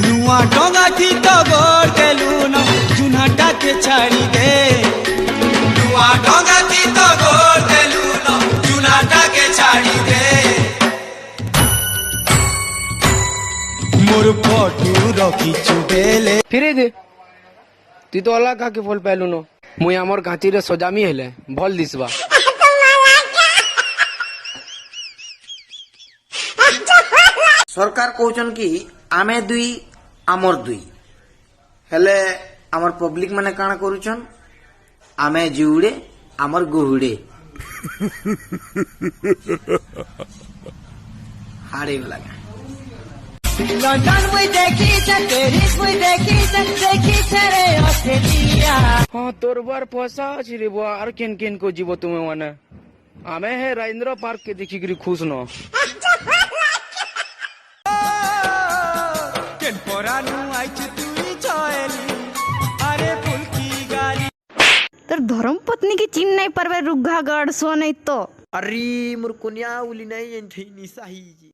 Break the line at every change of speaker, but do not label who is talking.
नुआ डोंगा थी तो गोर देलू न चुनाटा के छाड़ी दे। नुआ डोंगा थी तो गोर देलू न चुनाटा के छाड़ी दे। मोर फोटू रखी चुबेले
फिरे दे तू तो अलग का के फल पाइलु न मुई हमर घाटी रे सजामी हेले भल दिसबा।
सरकार कहउछन कि आमे दुई आमर दुई हेले आमर पब्लिक माने काना करूछन आमे जिउड़े आमर गुहुड़े हारे लगा।
लंदन में देखी पेरिस में देखी रे ऑस्ट्रेलिया।
हाँ तोर बार फसा अछि रे बुआ आर केन केन को जीवो तुमे माने आमे है राजेंद्र पार्क के देखि गिरी खुश न
केन परानु आइछ तुई छएली अरे फुल की गाली।
तर धर्म पत्नी की चिन्ह नहीं परवे रुग्घागढ़ सो नहीं तो
अरे मुर कुनिया उली नहीं एंथी निसाही जी।